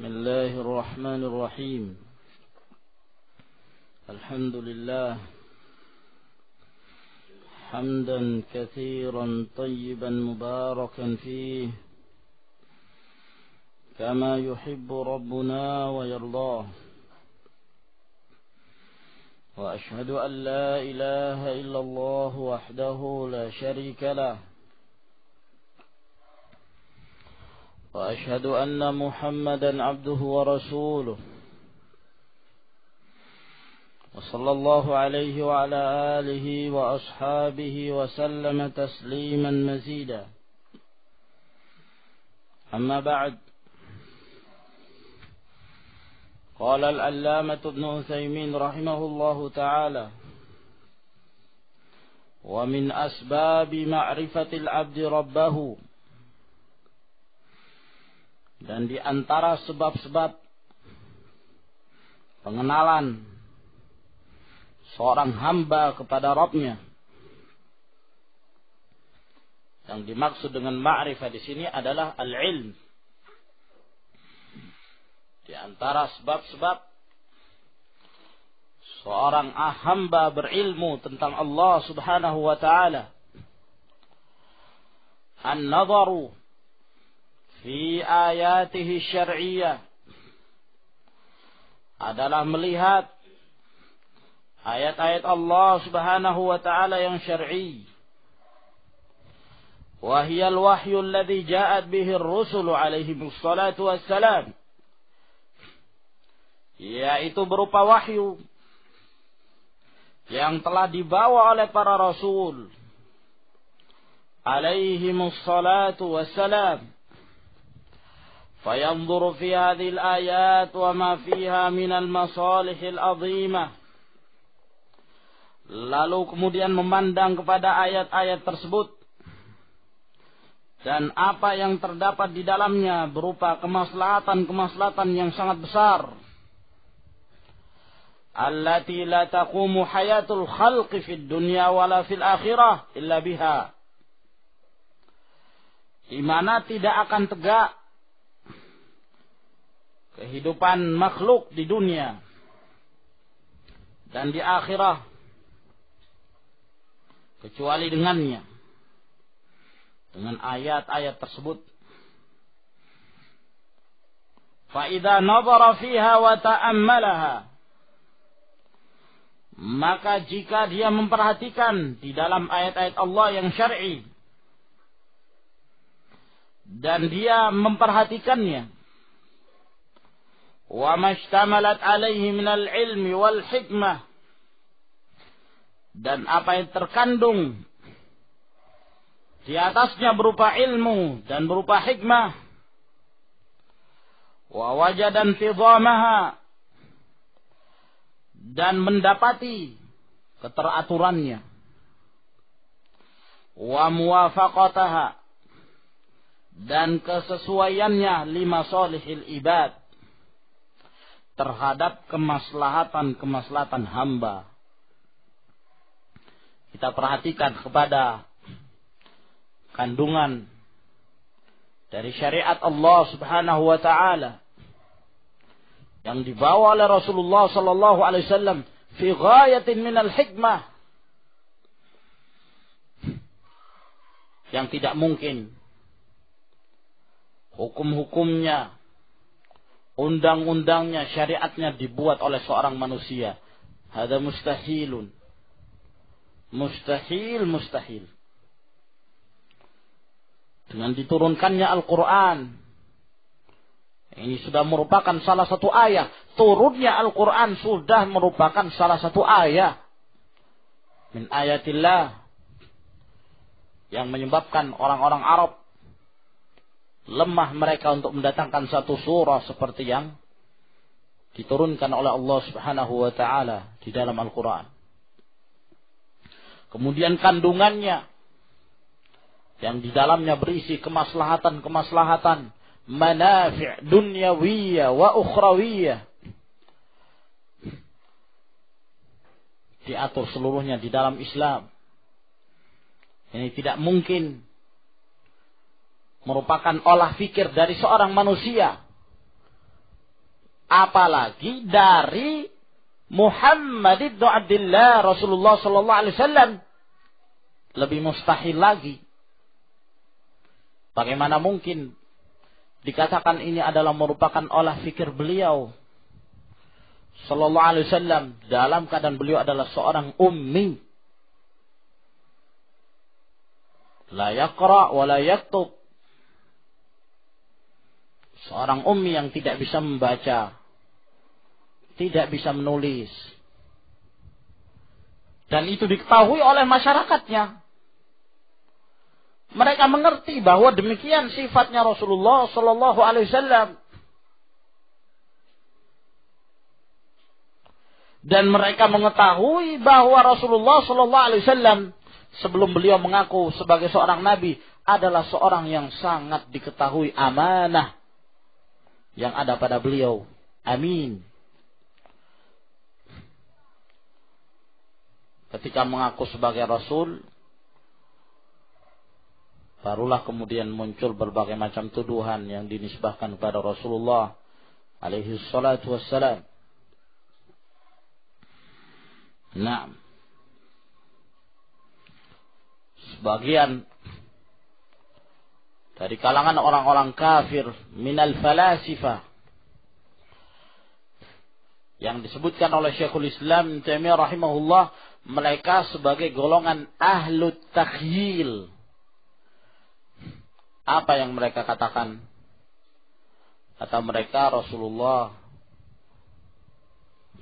بسم الله الرحمن الرحيم. الحمد لله حمدا كثيرا طيبا مباركا فيه كما يحب ربنا ويرضاه. وأشهد أن لا إله إلا الله وحده لا شريك له، وأشهد أن محمدا عبده ورسوله، وصلى الله عليه وعلى آله وأصحابه وسلم تسليما مزيدا. أما بعد، قال العلامة ابن عثيمين رحمه الله تعالى: ومن أسباب معرفة العبد ربه، dan di antara sebab-sebab pengenalan seorang hamba kepada Rabbnya, yang dimaksud dengan ma'rifah di sini adalah al-ilm. Di antara sebab-sebab seorang hamba berilmu tentang Allah Subhanahu wa ta'ala, an-nadharu fi ayatihi syar'iyyah, adalah melihat ayat-ayat Allah Subhanahu wa ta'ala yang syar'i. Wa hiya al-wahyu alladhi ja'at bihi ar-rusulu alaihimus salatu wassalam, yaitu berupa wahyu yang telah dibawa oleh para rasul alaihimus salatu wassalam. فينظر في هذه الآيات وما فيها من المصالح العظيمة, lalu kemudian memandang kepada ayat-ayat tersebut dan apa yang terdapat di dalamnya berupa kemaslahatan-kemaslahatan yang sangat besar, allati la taqumu hayatul khalqi fid dunya wala fil akhirah illa biha, di mana tidak akan tegak kehidupan makhluk di dunia dan di akhirah kecuali dengannya, dengan ayat-ayat tersebut. Fa idza nadhara fiha wa ta'ammalaha, maka jika dia memperhatikan di dalam ayat-ayat Allah yang syar'i dan dia memperhatikannya, wa mashtamalat alaihi minal ilmi wal hikmah, dan apa yang terkandung di atasnya berupa ilmu dan berupa hikmah, wa wajadan fidhamaha, dan mendapati keteraturannya, wa muwafaqataha, dan kesesuaiannya lima salihil ibad, terhadap kemaslahatan-kemaslahatan hamba. Kita perhatikan kepada kandungan dari syariat Allah Subhanahu wa ta'ala yang dibawa oleh Rasulullah sallallahu alaihi wasallam fi ghayatin minal hikmah, yang tidak mungkin hukum-hukumnya, undang-undangnya, syariatnya dibuat oleh seorang manusia. Hada mustahilun. Mustahil. Dengan diturunkannya Al-Quran, ini sudah merupakan salah satu ayat. Turunnya Al-Quran sudah merupakan salah satu ayat min ayatillah, yang menyebabkan orang-orang Arab lemah mereka untuk mendatangkan satu surah seperti yang diturunkan oleh Allah Subhanahu wa ta'ala di dalam Al-Quran. Kemudian kandungannya yang di dalamnya berisi kemaslahatan-kemaslahatan, manafi' dunyawiyah wa ukhrawiyah, diatur seluruhnya di dalam Islam. Ini tidak mungkin merupakan olah fikir dari seorang manusia, Apalagi dari Muhammad ibn Abdullah Rasulullah sallallahu alaihi wasallam. Lebih mustahil lagi. Bagaimana mungkin dikatakan ini adalah merupakan olah fikir beliau sallallahu alaihi wasallam dalam keadaan beliau adalah seorang ummi. La yaqra wa la yaktub. Seorang ummi yang tidak bisa membaca, tidak bisa menulis. Dan itu diketahui oleh masyarakatnya. Mereka mengerti bahwa demikian sifatnya Rasulullah sallallahu alaihi wasallam. Dan mereka mengetahui bahwa Rasulullah sallallahu alaihi wasallam sebelum beliau mengaku sebagai seorang nabi adalah seorang yang sangat diketahui amanah yang ada pada beliau. Amin. Ketika mengaku sebagai Rasul, barulah kemudian muncul berbagai macam tuduhan yang dinisbahkan kepada Rasulullah alaihi salatu wassalam. Nah, sebagian dari kalangan orang-orang kafir minal falasifah yang disebutkan oleh Syekhul Islam Taimiyah rahimahullah, mereka sebagai golongan ahlut takhyil. Apa yang mereka katakan? Kata mereka Rasulullah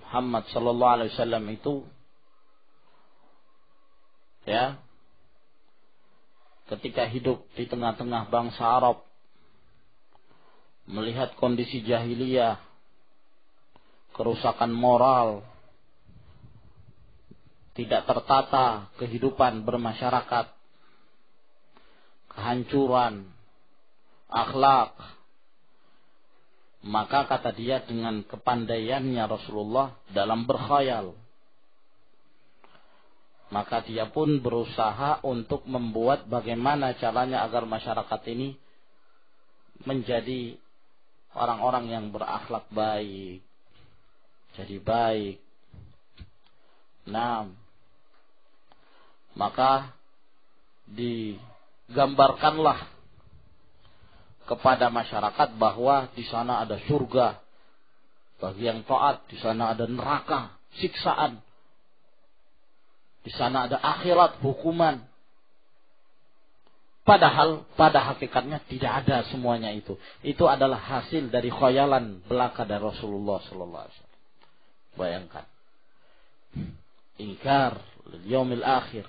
Muhammad sallallahu alaihi wasallam itu ketika hidup di tengah-tengah bangsa Arab, melihat kondisi jahiliyah, kerusakan moral, tidak tertata kehidupan bermasyarakat, kehancuran akhlak, maka kata dia dengan kepandaiannya Rasulullah dalam berkhayal, maka dia pun berusaha untuk membuat bagaimana caranya agar masyarakat ini menjadi orang-orang yang berakhlak baik, jadi baik. Nah, maka digambarkanlah kepada masyarakat bahwa di sana ada surga bagi yang taat, di sana ada neraka, siksaan, di sana ada akhirat, hukuman. Padahal pada hakikatnya tidak ada semuanya itu. Itu adalah hasil dari khayalan belaka dari Rasulullah sallallahu alaihi wasallam. Bayangkan. Ingkar yaumil akhir.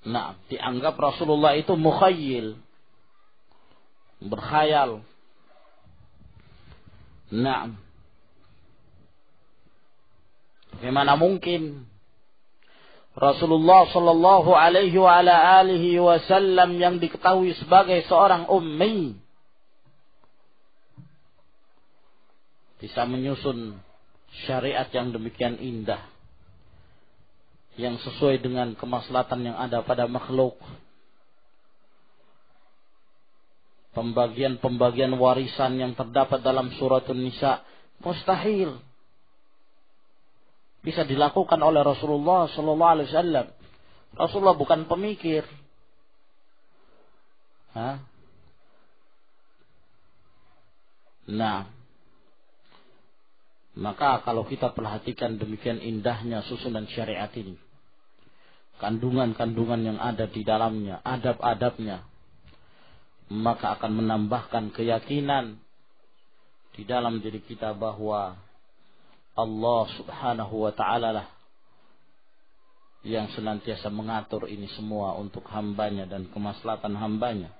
Nah, dianggap Rasulullah itu mukhayyil, berkhayal. Nah, bagaimana mungkin Rasulullah sallallahu alaihi wa ala alihi wasallam yang diketahui sebagai seorang ummi bisa menyusun syariat yang demikian indah, yang sesuai dengan kemaslahatan yang ada pada makhluk. Pembagian-pembagian warisan yang terdapat dalam suratul Nisa mustahil bisa dilakukan oleh Rasulullah sallallahu alaihi wasallam. Rasulullah bukan pemikir. Nah, maka kalau kita perhatikan demikian indahnya susunan syariat ini, kandungan-kandungan yang ada di dalamnya, adab-adabnya, maka akan menambahkan keyakinan di dalam diri kita bahwa Allah subhanahu wa ta'ala lah yang senantiasa mengatur ini semua untuk hambanya dan kemaslahatan hambanya.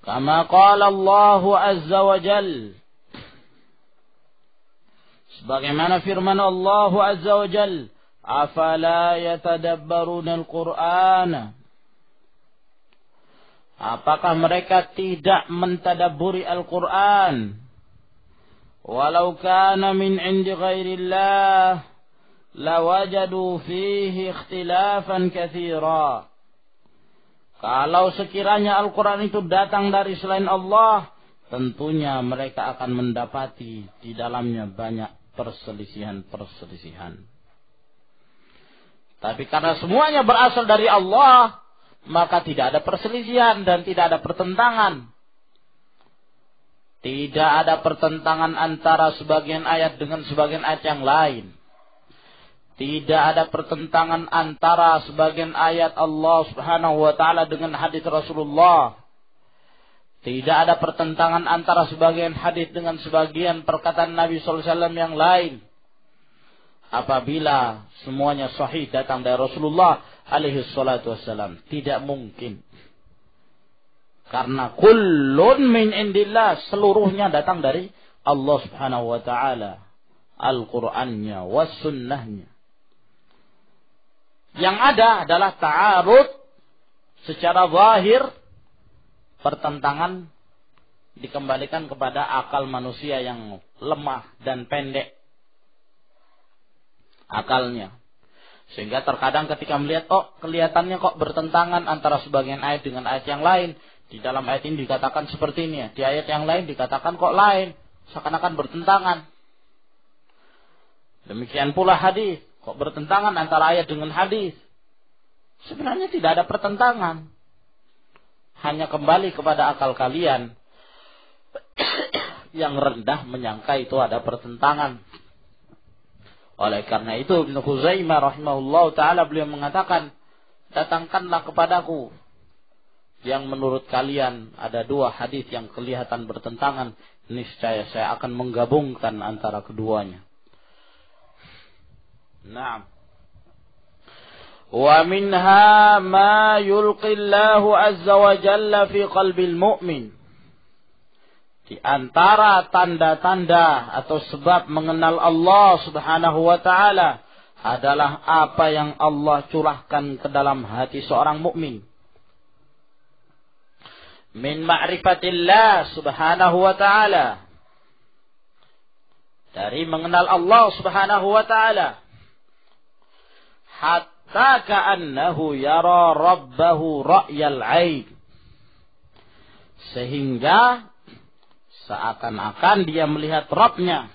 Kama qala Allah azza wa jalla, sebagaimana firman Allah azza wa jalla, afala yatadabbaruna al-Qur'ana, apakah mereka tidak mentadabburi Al-Qur'an? Walau kana min 'indi ghairillah lawajadu fihi ikhtilafan katsira. Kalau sekiranya Al-Qur'an itu datang dari selain Allah, tentunya mereka akan mendapati di dalamnya banyak perselisihan-perselisihan. Tapi karena semuanya berasal dari Allah, maka tidak ada perselisihan dan tidak ada pertentangan. Tidak ada pertentangan antara sebagian ayat dengan sebagian ayat yang lain. Tidak ada pertentangan antara sebagian ayat Allah Subhanahu wa taala dengan hadis Rasulullah. Tidak ada pertentangan antara sebagian hadis dengan sebagian perkataan Nabi sallallahu alaihi wasallam yang lain. Apabila semuanya sahih datang dari Rasulullah alaihi salatu wassalam, tidak mungkin. Karena kullun min indillah, seluruhnya datang dari Allah Subhanahu wa taala. Al-Qur'annya was sunnahnya. Yang ada adalah ta'arud secara zahir, pertentangan dikembalikan kepada akal manusia yang lemah dan pendek akalnya. Sehingga terkadang ketika melihat, kelihatannya kok bertentangan antara sebagian ayat dengan ayat yang lain. Di dalam ayat ini dikatakan seperti ini, di ayat yang lain dikatakan kok lain, seakan-akan bertentangan. Demikian pula hadis, kok bertentangan antara ayat dengan hadis. Sebenarnya tidak ada pertentangan. Hanya kembali kepada akal kalian yang rendah menyangka itu ada pertentangan. Oleh karena itu Ibnu Khuzaimah rahimahullah ta'ala beliau mengatakan, datangkanlah kepadaku yang menurut kalian ada dua hadis yang kelihatan bertentangan, niscaya saya akan menggabungkan antara keduanya. Naam. Wa minha ma yulqillahu azza wa jalla fi qalbil mu'min. Di antara tanda-tanda atau sebab mengenal Allah Subhanahu wa taala adalah apa yang Allah curahkan ke dalam hati seorang mukmin. Min ma'rifatillah Subhanahu wa taala. Dari mengenal Allah Subhanahu wa taala. Hatta ka'annahu yara rabbahu ra'yal 'ain. Sehingga seakan-akan dia melihat Rabb-nya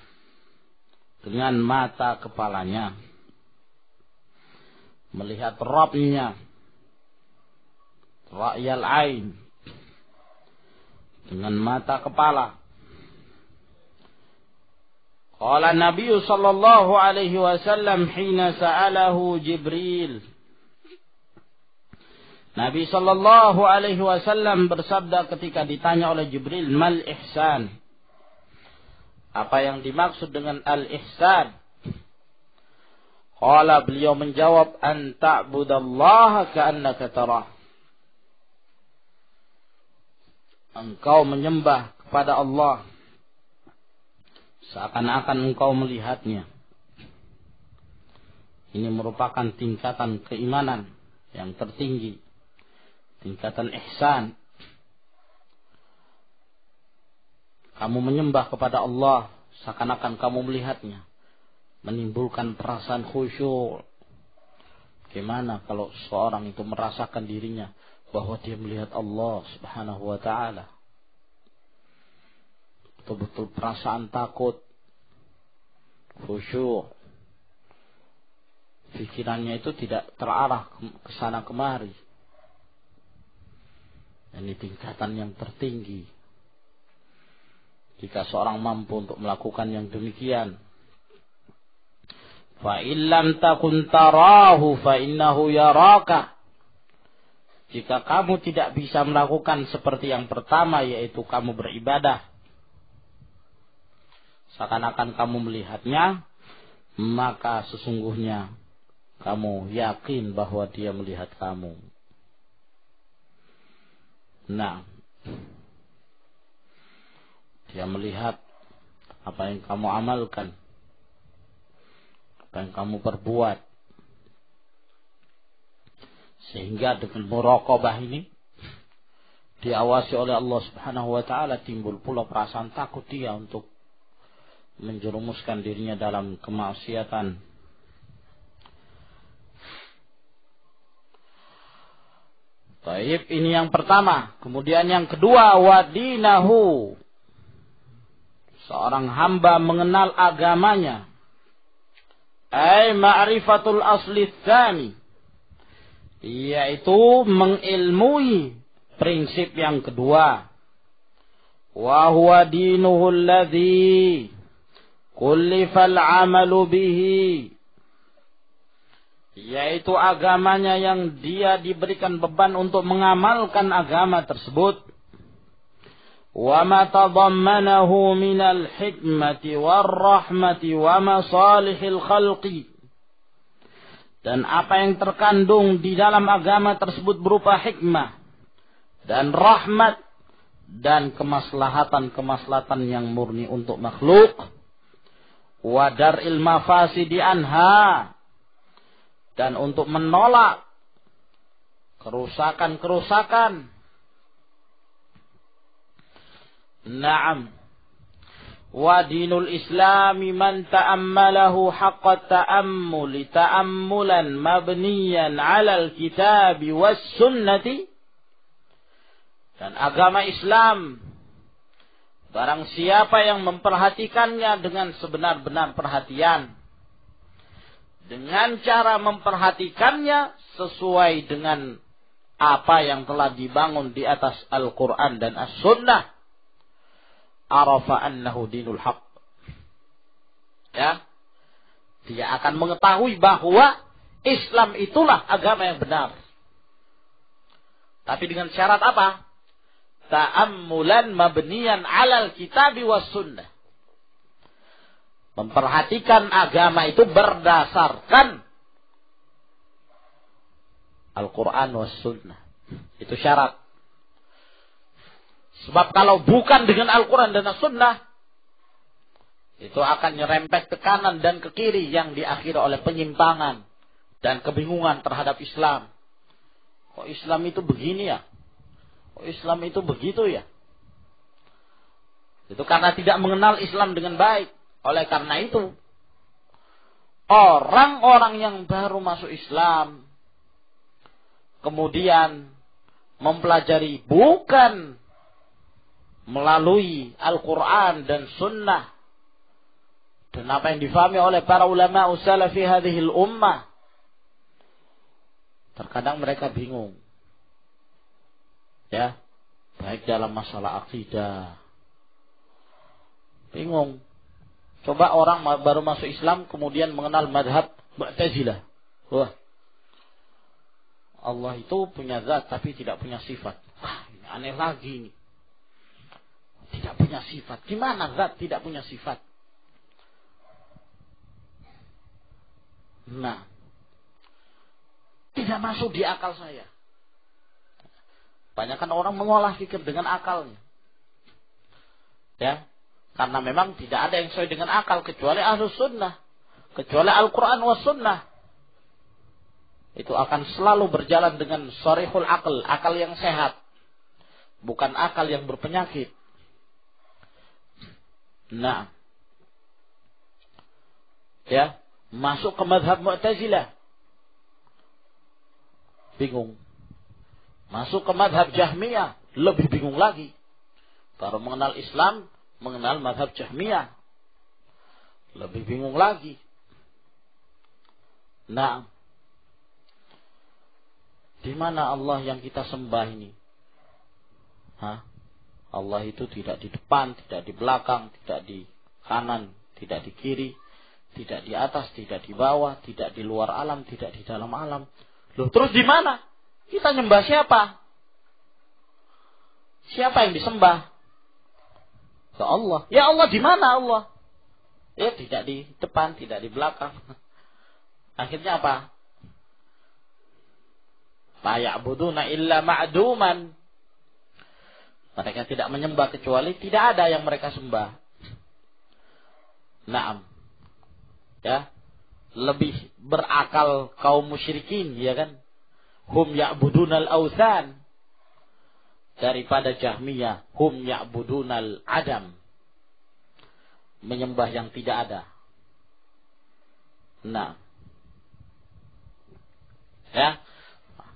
dengan mata kepalanya. Melihat Rabb-nya. Ra'yal 'ain. Dengan mata kepala. Qala Nabi sallallahu alaihi wasallam hina sa'alahu Jibril. Nabi sallallahu alaihi wasallam bersabda ketika ditanya oleh Jibril, mal ihsan? Apa yang dimaksud dengan al-ihsan? Qala, beliau menjawab, an ta'budallaha ka'annaka tarah. Engkau menyembah kepada Allah seakan-akan engkau melihatnya. Ini merupakan tingkatan keimanan yang tertinggi. Tingkatan ihsan. Kamu menyembah kepada Allah seakan-akan kamu melihatnya. Menimbulkan perasaan khusyuk. Gimana kalau seorang itu merasakan dirinya bahwa dia melihat Allah Subhanahu wa ta'ala. Betul-betul perasaan takut, khusyuk. Pikirannya itu tidak terarah ke sana kemari. Ini tingkatan yang tertinggi. Jika seorang mampu untuk melakukan yang demikian. Fa illam takun tarahu fa innahu yaraka. Jika kamu tidak bisa melakukan seperti yang pertama, yaitu kamu beribadah seakan-akan kamu melihatnya, maka sesungguhnya kamu yakin bahwa dia melihat kamu. Nah, dia melihat apa yang kamu amalkan, apa yang kamu perbuat. Sehingga dengan muraqabah ini diawasi oleh Allah Subhanahu wa ta'ala, timbul pula perasaan takut dia untuk menjerumuskan dirinya dalam kemaksiatan. Baik, ini yang pertama. Kemudian yang kedua, wadinahu seorang hamba mengenal agamanya, ay ma'rifatul asli tsani, yaitu mengilmui prinsip yang kedua, wa huwa dinuhu alladhi kullifal amalu bihi, yaitu agamanya yang dia diberikan beban untuk mengamalkan agama tersebut. Wa ma tadammanahu minal hikmati warrahmati wa masalihil khalqi, dan apa yang terkandung di dalam agama tersebut berupa hikmah dan rahmat dan kemaslahatan yang murni untuk makhluk. Wa dar'il mafasidi anha, dan untuk menolak kerusakan-kerusakan. Naam. Wa dinul islami man ta'ammalahu haqqa ta'ammuli ta'ammulan mabniyan 'alal kitabi was sunnati. Dan agama Islam, barang siapa yang memperhatikannya dengan sebenar-benar perhatian, dengan cara memperhatikannya sesuai dengan apa yang telah dibangun di atas Al-Quran dan As-Sunnah, arafa annahu dinul haq. Ya, dia akan mengetahui bahwa Islam itulah agama yang benar. Tapi dengan syarat apa? Ta'ammulan mabniyan 'alal kitabi was sunnah. Memperhatikan agama itu berdasarkan Al-Quran was sunnah. Itu syarat. Sebab kalau bukan dengan Al-Quran dan As-Sunnah, itu akan nyerempet ke kanan dan ke kiri yang diakhiri oleh penyimpangan dan kebingungan terhadap Islam. Kok Islam itu begini ya? Kok Islam itu begitu ya? Itu karena tidak mengenal Islam dengan baik. Oleh karena itu, orang-orang yang baru masuk Islam, kemudian mempelajari bukan melalui Al-Quran dan Sunnah, dan apa yang difahami oleh para ulama salafi hadhil ummah, terkadang mereka bingung. Ya, baik dalam masalah akidah. Bingung. Coba orang baru masuk Islam kemudian mengenal madhab Mu'tazilah. Wah, Allah itu punya zat tapi tidak punya sifat. Wah, ini aneh lagi ini. Tidak punya sifat. Gimana zat tidak punya sifat? Nah, tidak masuk di akal saya. Banyakkan orang mengolah fikir dengan akalnya. Ya, karena memang tidak ada yang sesuai dengan akal kecuali Ahlus Sunnah, kecuali Al-Quran was Sunnah. Itu akan selalu berjalan dengan sharihul aql, akal yang sehat, bukan akal yang berpenyakit. Nah, ya, masuk ke mazhab Mu'tazilah, bingung. Masuk ke mazhab Jahmiyah, lebih bingung lagi. Baru mengenal Islam, mengenal mazhab Jahmiyah, lebih bingung lagi. Nah, di mana Allah yang kita sembah ini? Hah? Allah itu tidak di depan, tidak di belakang, tidak di kanan, tidak di kiri, tidak di atas, tidak di bawah, tidak di luar alam, tidak di dalam alam. Loh, terus di mana? Kita nyembah siapa? Siapa yang disembah? Ya Allah. Ya Allah, di mana Allah? Ya, tidak di depan, tidak di belakang. Akhirnya apa? La ya'buduna illa ma'duman. Mereka tidak menyembah kecuali tidak ada yang mereka sembah. Naam. Ya. Lebih berakal kaum musyrikin, ya kan? Hum ya'budunal awthan. Daripada Jahmiyah, hum ya'budunal adam. Menyembah yang tidak ada. Nah. Ya.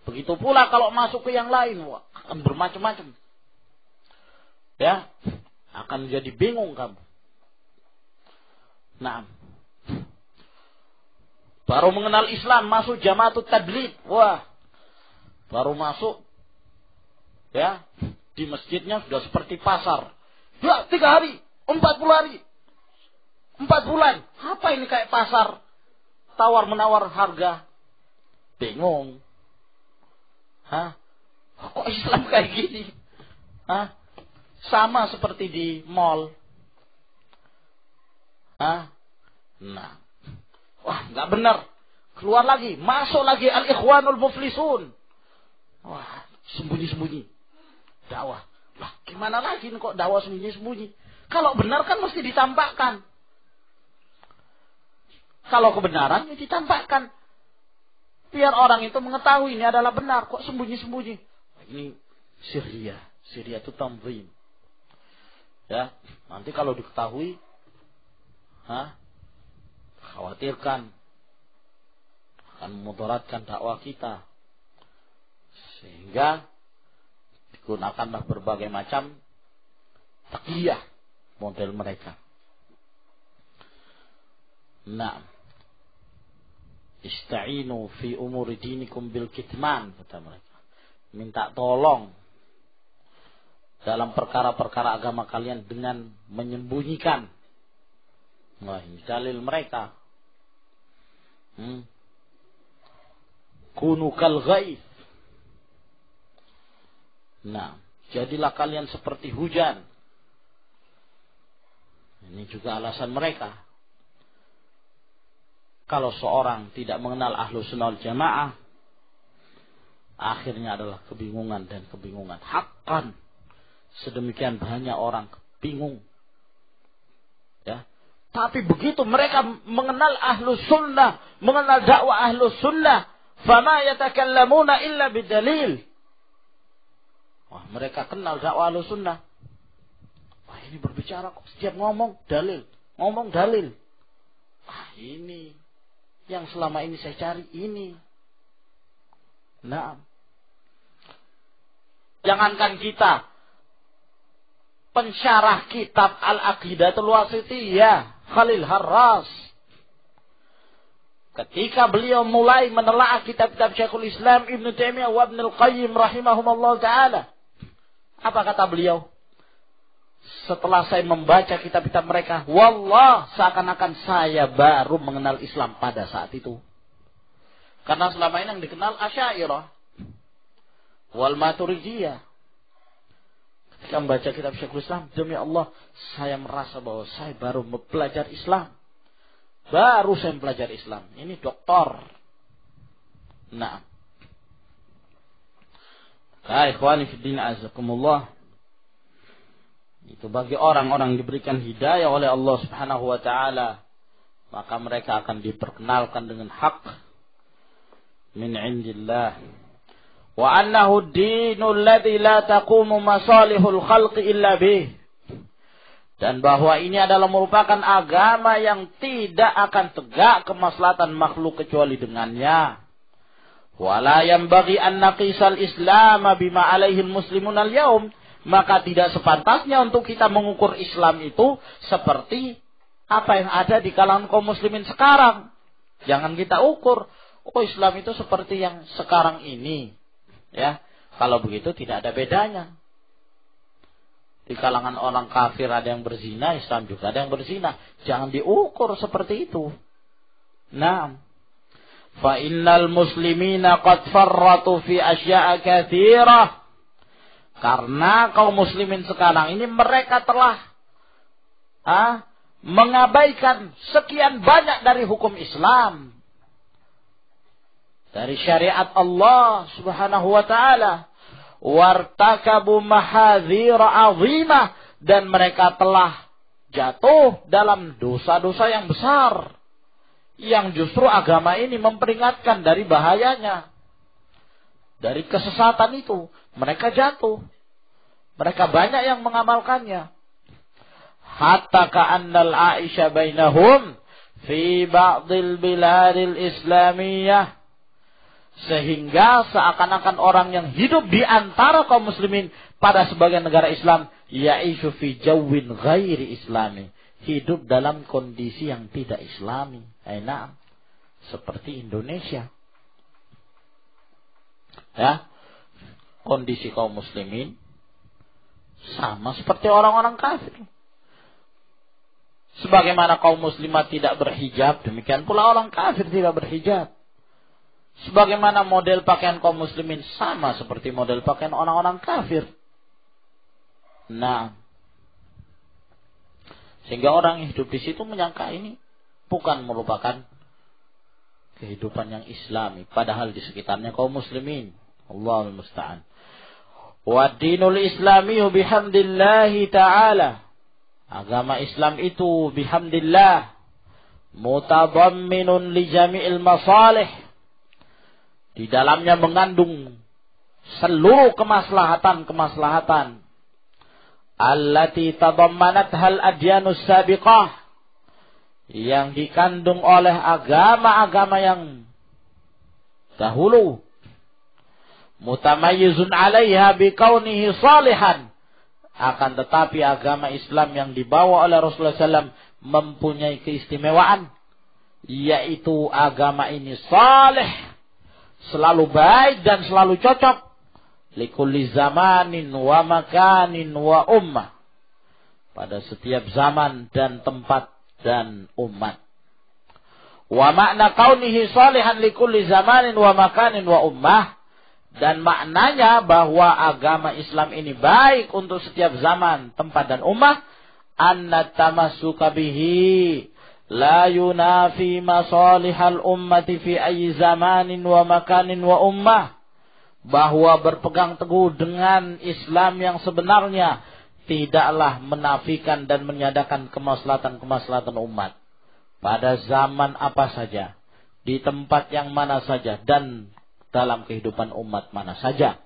Begitu pula kalau masuk ke yang lain, akan bermacam-macam. Ya, akan jadi bingung kamu. Nah, baru mengenal Islam, masuk Jama'atut Tabligh. Wah, baru masuk, ya, di masjidnya sudah seperti pasar. Ya, 3 hari, 40 hari, 4 bulan. Apa ini kayak pasar? Tawar-menawar harga. Bingung. Hah? Kok Islam kayak gini? Hah? Sama seperti di mall. Hah? Nah. Wah, nggak benar. Keluar lagi, masuk lagi al-ikhwanul muflisun. Wah, sembunyi-sembunyi. Dakwah. Lah, gimana lagi kok dakwah sembunyi-sembunyi? Kalau benar kan mesti ditampakkan. Kalau kebenaran ya ditampakkan. Biar orang itu mengetahui ini adalah benar. Kok sembunyi-sembunyi? Ini Syria. Syria itu tanzim. Ya, nanti kalau diketahui, khawatirkan akan memudaratkan dakwah kita. Sehingga digunakanlah berbagai macam taqiyah model mereka. Nah, ista'inu fi umuri dinikum bil kitman, kata mereka. Minta tolong dalam perkara-perkara agama kalian dengan menyembunyikan. Wah, ini dalil mereka. Kunu kal ghaith. Nah, jadilah kalian seperti hujan. Ini juga alasan mereka. Kalau seorang tidak mengenal Ahlus Sunnah wal Jamaah, akhirnya adalah kebingungan dan kebingungan. Haqqan. Sedemikian banyak orang bingung. Ya. Tapi begitu mereka mengenal Ahlus Sunnah, mengenal dakwah Ahlus Sunnah, fama yatakallamuna illa bidalil. Wah, mereka kenal dakwah Ahlus Sunnah. Wah, ini berbicara kok setiap ngomong dalil, ngomong dalil. Wah, ini yang selama ini saya cari ini. Nah, jangankan kita, pensyarah kitab Al-Aqidatul Wasithiyah, Khalil Harras, ketika beliau mulai menelaah kitab-kitab Syekhul Islam Ibn Taimiyah wa Ibn Al-Qayyim rahimahumullah ta'ala, apa kata beliau? Setelah saya membaca kitab-kitab mereka, wallah, seakan-akan saya baru mengenal Islam pada saat itu. Karena selama ini yang dikenal Asy'ariyah wal Maturidiyah. Ketika membaca kitab Syekhul Islam, demi Allah, saya merasa bahwa saya baru belajar Islam. Baru saya belajar Islam. Ini doktor. Nah. Ikhwani fi din azakumullah. Itu bagi orang-orang yang diberikan hidayah oleh Allah Subhanahu wa taala, maka mereka akan diperkenalkan dengan hak min indillah. Wa annahu ad-dinul ladzi la taqumu masalihul khalqi illa bih. Dan bahwa ini adalah merupakan agama yang tidak akan tegak kemaslahatan makhluk kecuali dengannya. Wala yanbaghi an naqisal Islam bima alaihi muslimun al-yaum. Maka tidak sepantasnya untuk kita mengukur Islam itu seperti apa yang ada di kalangan kaum muslimin sekarang. Jangan kita ukur, oh Islam itu seperti yang sekarang ini. Ya, kalau begitu tidak ada bedanya. Di kalangan orang kafir ada yang berzina, Islam juga ada yang berzina. Jangan diukur seperti itu. Nah, fa innal muslimina qad farratu fi asya'a katsirah. Karena kaum muslimin sekarang ini mereka telah mengabaikan sekian banyak dari hukum Islam. Dari syariat Allah Subhanahu wa ta'ala. Wartakabu mahadzira azimah. Dan mereka telah jatuh dalam dosa-dosa yang besar. Yang justru agama ini memperingatkan dari bahayanya. Dari kesesatan itu. Mereka jatuh. Mereka banyak yang mengamalkannya. Hatta ka'annal Aisyah bainahum fi ba'dil biladil islamiyah. Sehingga seakan-akan orang yang hidup di antara kaum muslimin pada sebagian negara Islam, ya'ishu fi jawwin ghairi islami. hidup dalam kondisi yang tidak islami. Nah, seperti Indonesia. Ya, kondisi kaum muslimin sama seperti orang-orang kafir. Sebagaimana kaum muslimat tidak berhijab, demikian pula orang kafir tidak berhijab. Sebagaimana model pakaian kaum muslimin sama seperti model pakaian orang-orang kafir. Nah, sehingga orang yang hidup di situ menyangka ini bukan merupakan kehidupan yang islami, padahal di sekitarnya kaum muslimin. Allahul musta'an. Wa dinul islami bihamdillahi ta'ala. Agama Islam itu bihamdillah mutadamminun li jami'il masalih. Di dalamnya mengandung seluruh kemaslahatan-kemaslahatan allati tadammanatha al-adyanus sabiqah, yang dikandung oleh agama-agama yang dahulu. Mutamayyizun 'alaiha bikaunihi salihan. Akan tetapi agama Islam yang dibawa oleh Rasulullah SAW mempunyai keistimewaan, yaitu agama ini salih, selalu baik dan selalu cocok likulli zamanin wa makanin wa ummah, pada setiap zaman dan tempat dan umat. Wa makna kaunihi salihan likulli zamanin wa makanin wa ummah, dan maknanya bahwa agama Islam ini baik untuk setiap zaman, tempat dan ummah, anna tamassuka bihi la yunafi masalihal ummati fi ayyi zamanin wa makanin wa ummah, bahwa berpegang teguh dengan Islam yang sebenarnya tidaklah menafikan dan menyadakan kemaslahatan-kemaslahatan umat pada zaman apa saja, di tempat yang mana saja, dan dalam kehidupan umat mana saja.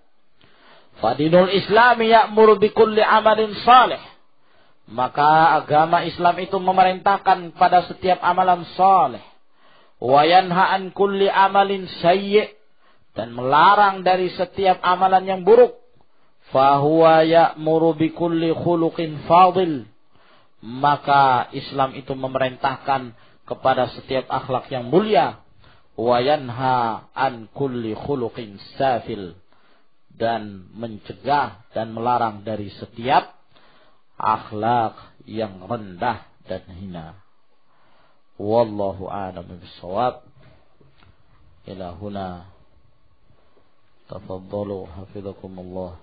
Fadinul Islami ya'muru bikulli amalin salih. Maka agama Islam itu memerintahkan pada setiap amalan saleh. Wa yanha an kulli amalin sayyi', dan melarang dari setiap amalan yang buruk. Fahuwa ya'muru bikulli khuluqin fadil. Maka Islam itu memerintahkan kepada setiap akhlak yang mulia. Wa yanha an kulli khuluqin safil, dan mencegah dan melarang dari setiap akhlak yang rendah dan hina. Wallahu a'lam bishawab. Ila huna tafaddalu hafizakumullah.